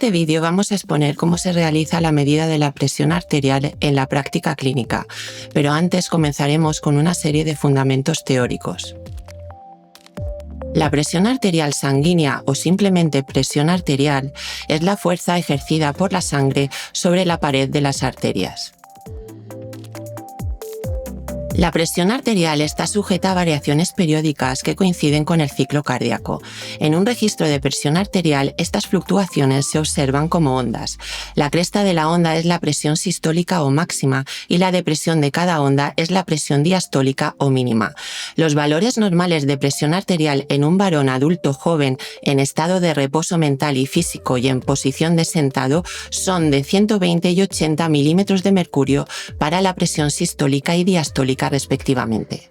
este vídeo vamos a exponer cómo se realiza la medida de la presión arterial en la práctica clínica, pero antes comenzaremos con una serie de fundamentos teóricos. La presión arterial sanguínea o simplemente presión arterial es la fuerza ejercida por la sangre sobre la pared de las arterias. La presión arterial está sujeta a variaciones periódicas que coinciden con el ciclo cardíaco. En un registro de presión arterial, estas fluctuaciones se observan como ondas. La cresta de la onda es la presión sistólica o máxima y la depresión de cada onda es la presión diastólica o mínima. Los valores normales de presión arterial en un varón adulto joven en estado de reposo mental y físico y en posición de sentado son de 120 y 80 milímetros de mercurio para la presión sistólica y diastólica respectivamente.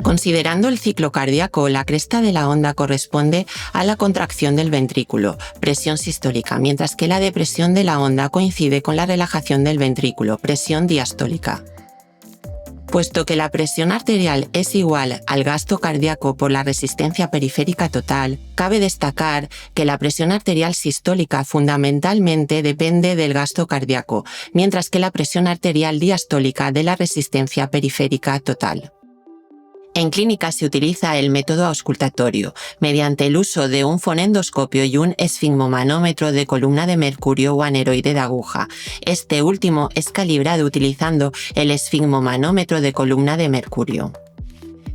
Considerando el ciclo cardíaco, la cresta de la onda corresponde a la contracción del ventrículo, presión sistólica, mientras que la depresión de la onda coincide con la relajación del ventrículo, presión diastólica. Puesto que la presión arterial es igual al gasto cardíaco por la resistencia periférica total, cabe destacar que la presión arterial sistólica fundamentalmente depende del gasto cardíaco, mientras que la presión arterial diastólica de la resistencia periférica total. En clínica se utiliza el método auscultatorio, mediante el uso de un fonendoscopio y un esfigmomanómetro de columna de mercurio o aneroide de aguja. Este último es calibrado utilizando el esfigmomanómetro de columna de mercurio.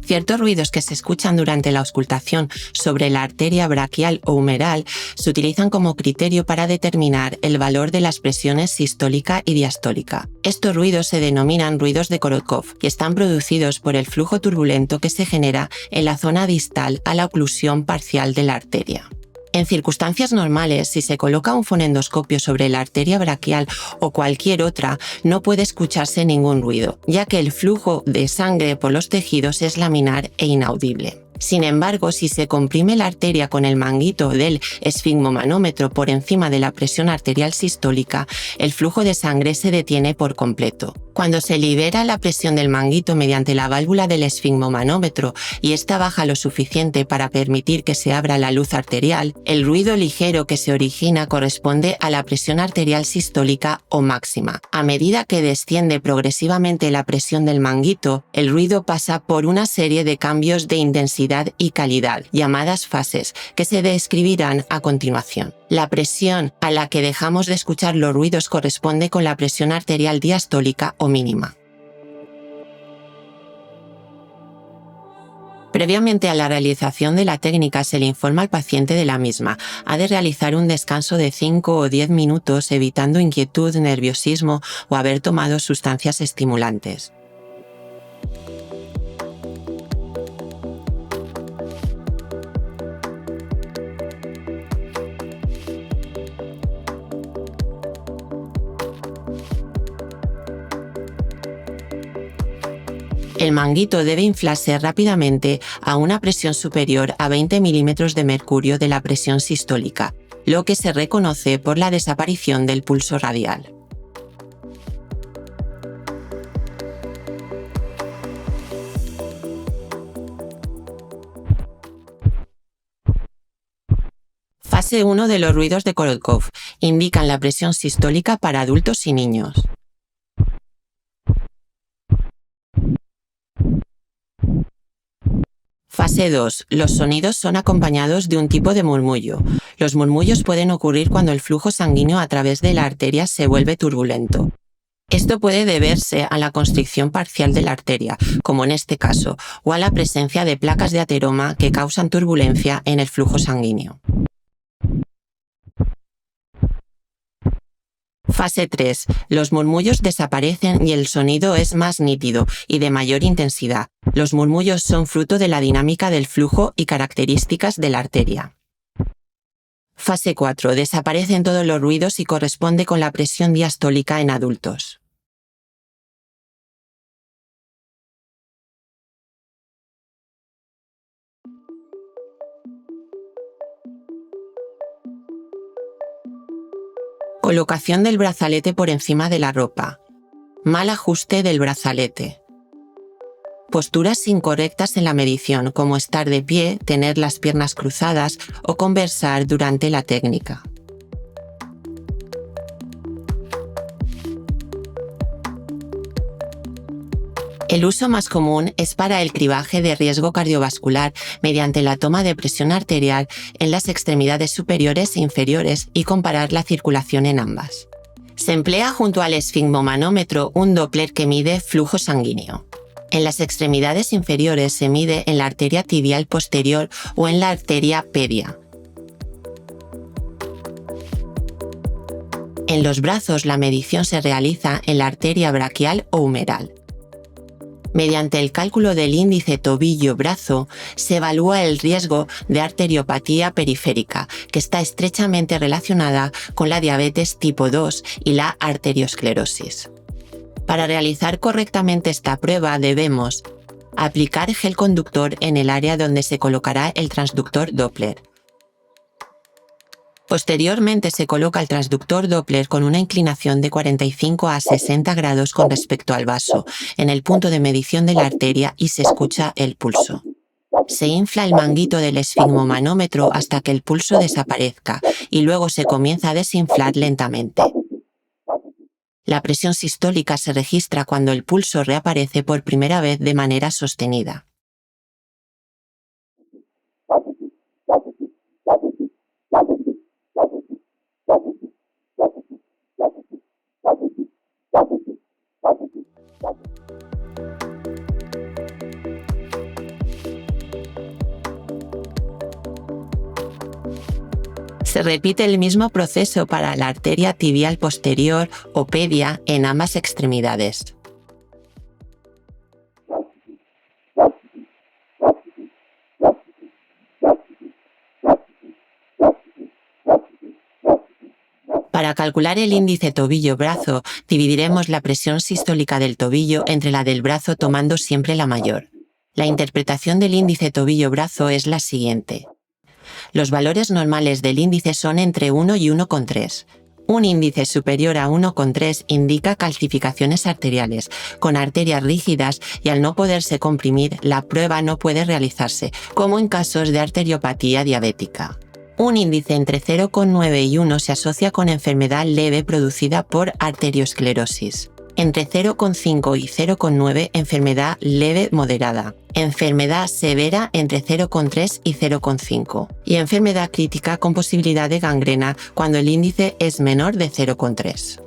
Ciertos ruidos que se escuchan durante la auscultación sobre la arteria braquial o humeral se utilizan como criterio para determinar el valor de las presiones sistólica y diastólica. Estos ruidos se denominan ruidos de Korotkov y están producidos por el flujo turbulento que se genera en la zona distal a la oclusión parcial de la arteria. En circunstancias normales, si se coloca un fonendoscopio sobre la arteria braquial o cualquier otra, no puede escucharse ningún ruido, ya que el flujo de sangre por los tejidos es laminar e inaudible. Sin embargo, si se comprime la arteria con el manguito del esfigmomanómetro por encima de la presión arterial sistólica, el flujo de sangre se detiene por completo. Cuando se libera la presión del manguito mediante la válvula del esfigmomanómetro y esta baja lo suficiente para permitir que se abra la luz arterial, el ruido ligero que se origina corresponde a la presión arterial sistólica o máxima. A medida que desciende progresivamente la presión del manguito, el ruido pasa por una serie de cambios de intensidad y calidad, llamadas fases, que se describirán a continuación. La presión a la que dejamos de escuchar los ruidos corresponde con la presión arterial diastólica o mínima. Previamente a la realización de la técnica se le informa al paciente de la misma. Ha de realizar un descanso de 5 o 10 minutos evitando inquietud, nerviosismo o haber tomado sustancias estimulantes. El manguito debe inflarse rápidamente a una presión superior a 20 milímetros de mercurio de la presión sistólica, lo que se reconoce por la desaparición del pulso radial. Fase 1 de los ruidos de Korotkov indican la presión sistólica para adultos y niños. Fase 2. Los sonidos son acompañados de un tipo de murmullo. Los murmullos pueden ocurrir cuando el flujo sanguíneo a través de la arteria se vuelve turbulento. Esto puede deberse a la constricción parcial de la arteria, como en este caso, o a la presencia de placas de ateroma que causan turbulencia en el flujo sanguíneo. Fase 3. Los murmullos desaparecen y el sonido es más nítido y de mayor intensidad. Los murmullos son fruto de la dinámica del flujo y características de la arteria. Fase 4. Desaparecen todos los ruidos y corresponde con la presión diastólica en adultos. Colocación del brazalete por encima de la ropa. Mal ajuste del brazalete. Posturas incorrectas en la medición, como estar de pie, tener las piernas cruzadas o conversar durante la técnica. El uso más común es para el cribaje de riesgo cardiovascular mediante la toma de presión arterial en las extremidades superiores e inferiores y comparar la circulación en ambas. Se emplea junto al esfigmomanómetro un Doppler que mide flujo sanguíneo. En las extremidades inferiores se mide en la arteria tibial posterior o en la arteria pedia. En los brazos la medición se realiza en la arteria braquial o humeral. Mediante el cálculo del índice tobillo-brazo se evalúa el riesgo de arteriopatía periférica, que está estrechamente relacionada con la diabetes tipo 2 y la arteriosclerosis. Para realizar correctamente esta prueba debemos aplicar gel conductor en el área donde se colocará el transductor Doppler. Posteriormente se coloca el transductor Doppler con una inclinación de 45 a 60 grados con respecto al vaso, en el punto de medición de la arteria y se escucha el pulso. Se infla el manguito del esfigmomanómetro hasta que el pulso desaparezca y luego se comienza a desinflar lentamente. La presión sistólica se registra cuando el pulso reaparece por primera vez de manera sostenida. Se repite el mismo proceso para la arteria tibial posterior o pedia en ambas extremidades. Para calcular el índice tobillo-brazo, dividiremos la presión sistólica del tobillo entre la del brazo tomando siempre la mayor. La interpretación del índice tobillo-brazo es la siguiente. Los valores normales del índice son entre 1 y 1,3. Un índice superior a 1,3 indica calcificaciones arteriales, con arterias rígidas y al no poderse comprimir, la prueba no puede realizarse, como en casos de arteriopatía diabética. Un índice entre 0,9 y 1 se asocia con enfermedad leve producida por arteriosclerosis. Entre 0,5 y 0,9 enfermedad leve moderada. Enfermedad severa entre 0,3 y 0,5. Y enfermedad crítica con posibilidad de gangrena cuando el índice es menor de 0,3.